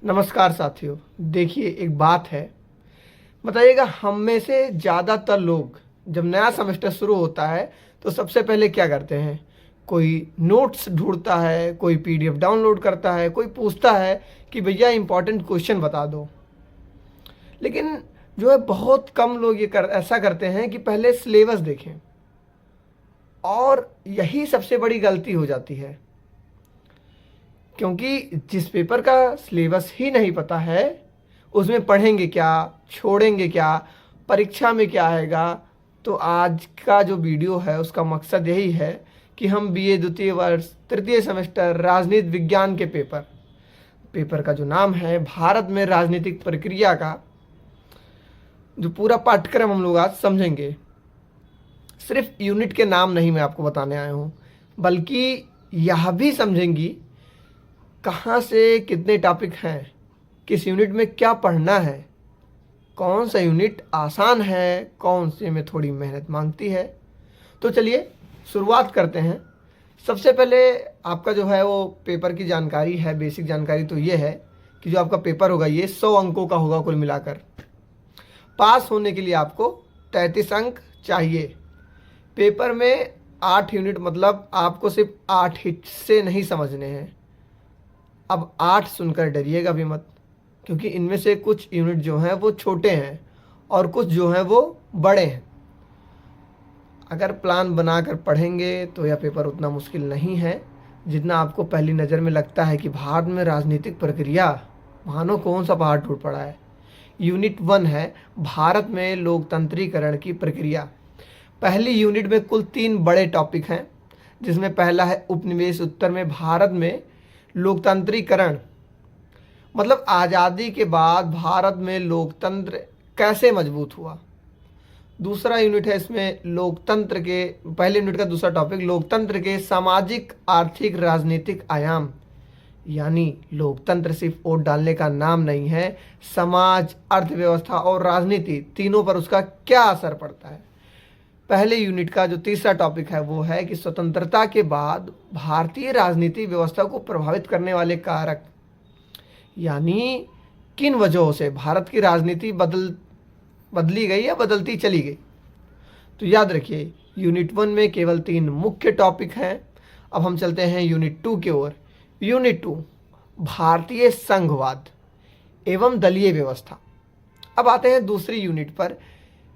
नमस्कार साथियों। देखिए, एक बात है, बताइएगा, हम में से ज़्यादातर लोग जब नया सेमेस्टर शुरू होता है तो सबसे पहले क्या करते हैं? कोई नोट्स ढूंढता है, कोई पीडीएफ डाउनलोड करता है, कोई पूछता है कि भैया इंपॉर्टेंट क्वेश्चन बता दो। लेकिन जो है बहुत कम लोग ऐसा करते हैं कि पहले सिलेबस देखें, और यही सबसे बड़ी गलती हो जाती है, क्योंकि जिस पेपर का सिलेबस ही नहीं पता है उसमें पढ़ेंगे क्या, छोड़ेंगे क्या, परीक्षा में क्या आएगा। तो आज का जो वीडियो है उसका मकसद यही है कि हम बीए द्वितीय वर्ष तृतीय सेमेस्टर राजनीति विज्ञान के पेपर का जो नाम है भारत में राजनीतिक प्रक्रिया का जो पूरा पाठ्यक्रम हम लोग आज समझेंगे। सिर्फ यूनिट के नाम नहीं मैं आपको बताने आया हूँ, बल्कि यह भी समझेंगी कहाँ से कितने टॉपिक हैं, किस यूनिट में क्या पढ़ना है, कौन सा यूनिट आसान है, कौन से में थोड़ी मेहनत मांगती है। तो चलिए शुरुआत करते हैं। सबसे पहले आपका जो है वो पेपर की जानकारी है, बेसिक जानकारी तो ये है कि जो आपका पेपर होगा ये 100 अंकों का होगा कुल मिलाकर। पास होने के लिए आपको 33 अंक चाहिए। पेपर में 8 यूनिट, मतलब आपको सिर्फ 8 हिस्से नहीं समझने हैं। अब 8 सुनकर डरिएगा भी मत, क्योंकि इनमें से कुछ यूनिट जो हैं वो छोटे हैं और कुछ जो हैं वो बड़े हैं। अगर प्लान बनाकर पढ़ेंगे तो यह पेपर उतना मुश्किल नहीं है जितना आपको पहली नज़र में लगता है कि भारत में राजनीतिक प्रक्रिया, मानो कौन सा पहाड़ टूट पड़ा है। यूनिट 1 है भारत में लोकतंत्रीकरण की प्रक्रिया। पहली यूनिट में कुल 3 बड़े टॉपिक हैं, जिसमें पहला है उपनिवेश उत्तर में भारत में लोकतंत्रीकरण, मतलब आज़ादी के बाद भारत में लोकतंत्र कैसे मजबूत हुआ। दूसरा यूनिट है इसमें लोकतंत्र के, पहले यूनिट का दूसरा टॉपिक लोकतंत्र के सामाजिक आर्थिक राजनीतिक आयाम, यानी लोकतंत्र सिर्फ वोट डालने का नाम नहीं है, समाज, अर्थव्यवस्था और राजनीति तीनों पर उसका क्या असर पड़ता है। पहले यूनिट का जो तीसरा टॉपिक है वो है कि स्वतंत्रता के बाद भारतीय राजनीतिक व्यवस्था को प्रभावित करने वाले कारक, यानी किन वजहों से भारत की राजनीति बदली गई या बदलती चली गई। तो याद रखिए, यूनिट 1 में केवल 3 मुख्य टॉपिक हैं। अब हम चलते हैं यूनिट 2 की ओर। यूनिट 2 भारतीय संघवाद एवं दलीय व्यवस्था। अब आते हैं दूसरी यूनिट पर।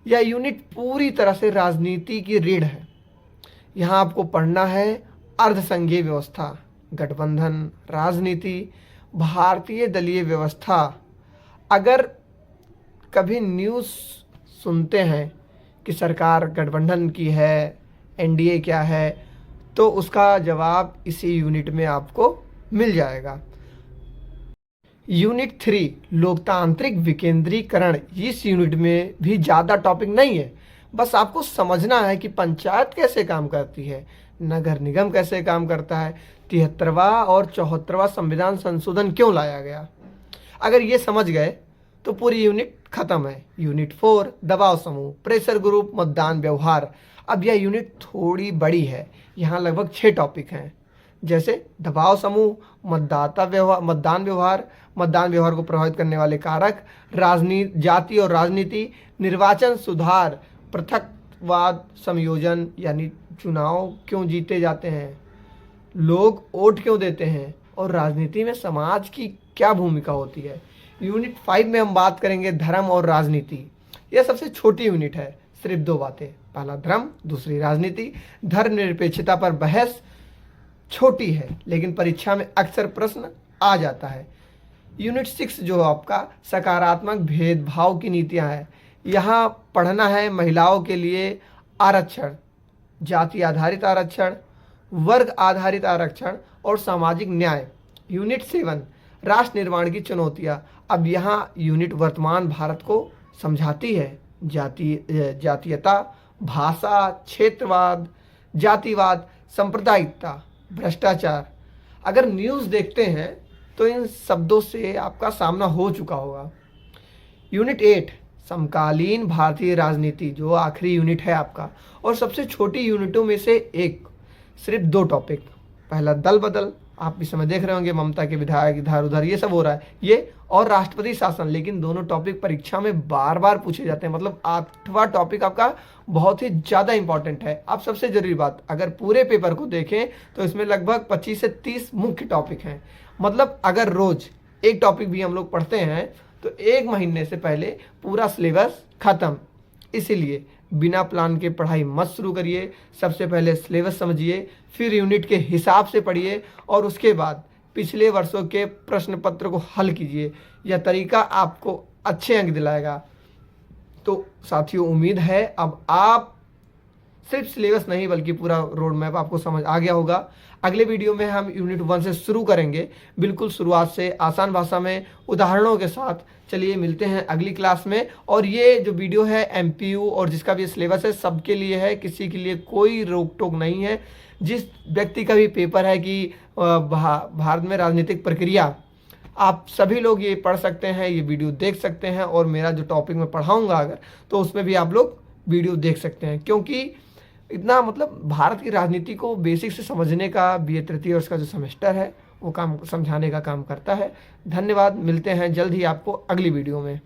यह यूनिट पूरी तरह से राजनीति की रीढ़ है। यहाँ आपको पढ़ना है अर्धसंघीय व्यवस्था, गठबंधन, राजनीति, भारतीय दलीय व्यवस्था। अगर कभी न्यूज़ सुनते हैं कि सरकार गठबंधन की है, एनडीए क्या है, तो उसका जवाब इसी यूनिट में आपको मिल जाएगा। यूनिट 3 लोकतांत्रिक विकेंद्रीकरण। इस यूनिट में भी ज़्यादा टॉपिक नहीं है, बस आपको समझना है कि पंचायत कैसे काम करती है, नगर निगम कैसे काम करता है, 73वां और 74वां संविधान संशोधन क्यों लाया गया। अगर ये समझ गए तो पूरी यूनिट खत्म है। यूनिट 4 दबाव समूह, प्रेशर ग्रुप, मतदान व्यवहार। अब यह यूनिट थोड़ी बड़ी है, यहाँ लगभग 6 टॉपिक हैं, जैसे दबाव समूह, मतदान व्यवहार, मतदान व्यवहार को प्रभावित करने वाले कारक, राजनीति, जाति और राजनीति, निर्वाचन सुधार, पृथकवाद संयोजन, यानी चुनाव क्यों जीते जाते हैं, लोग वोट क्यों देते हैं, और राजनीति में समाज की क्या भूमिका होती है। यूनिट 5 में हम बात करेंगे धर्म और राजनीति। यह सबसे छोटी यूनिट है, सिर्फ 2 बातें, पहला धर्म, दूसरी राजनीति। धर्मनिरपेक्षता पर बहस छोटी है, लेकिन परीक्षा में अक्सर प्रश्न आ जाता है। यूनिट 6 जो आपका सकारात्मक भेदभाव की नीतियां है, यहाँ पढ़ना है महिलाओं के लिए आरक्षण, जाति आधारित आरक्षण, वर्ग आधारित आरक्षण और सामाजिक न्याय। यूनिट 7 राष्ट्र निर्माण की चुनौतियाँ। अब यहाँ यूनिट वर्तमान भारत को समझाती है, जातीयता, भाषा, क्षेत्रवाद, जातिवाद, सांप्रदायिकता, भ्रष्टाचार। अगर न्यूज़ देखते हैं तो इन शब्दों से आपका सामना हो चुका होगा। यूनिट 8 समकालीन भारतीय राजनीति, जो आखिरी यूनिट है आपका और सबसे छोटी यूनिटों में से एक, सिर्फ 2 टॉपिक, पहला दल बदल आप इस समय देख रहे होंगे ममता के विधायक इधर उधर ये सब हो रहा है, ये और राष्ट्रपति शासन, लेकिन दोनों टॉपिक परीक्षा में बार बार पूछे जाते हैं। मतलब 8वां टॉपिक आपका बहुत ही ज़्यादा इंपॉर्टेंट है। अब सबसे जरूरी बात, अगर पूरे पेपर को देखें तो इसमें लगभग 25 से 30 मुख्य टॉपिक हैं। मतलब अगर रोज एक टॉपिक भी हम लोग पढ़ते हैं तो 1 महीने से पहले पूरा सिलेबस खत्म। इसीलिए बिना प्लान के पढ़ाई मत शुरू करिए। सबसे पहले सिलेबस समझिए, फिर यूनिट के हिसाब से पढ़िए और उसके बाद पिछले वर्षों के प्रश्न पत्र को हल कीजिए। यह तरीका आपको अच्छे अंक दिलाएगा। तो साथियों, उम्मीद है अब आप सिर्फ सिलेबस नहीं बल्कि पूरा रोड मैप आपको समझ आ गया होगा। अगले वीडियो में हम यूनिट 1 से शुरू करेंगे, बिल्कुल शुरुआत से आसान भाषा में उदाहरणों के साथ। चलिए मिलते हैं अगली क्लास में। और ये जो वीडियो है एमपीयू और जिसका भी सिलेबस है सबके लिए है, किसी के लिए कोई रोक टोक नहीं है। जिस व्यक्ति का भी पेपर है कि भारत में राजनीतिक प्रक्रिया, आप सभी लोग ये पढ़ सकते हैं, ये वीडियो देख सकते हैं। और मेरा जो टॉपिक मैं पढ़ाऊँगा अगर, तो उसमें भी आप लोग वीडियो देख सकते हैं, क्योंकि इतना मतलब भारत की राजनीति को बेसिक से समझने का BA तृतीय वर्ष का जो सेमेस्टर है वो काम समझाने का काम करता है। धन्यवाद, मिलते हैं जल्द ही आपको अगली वीडियो में।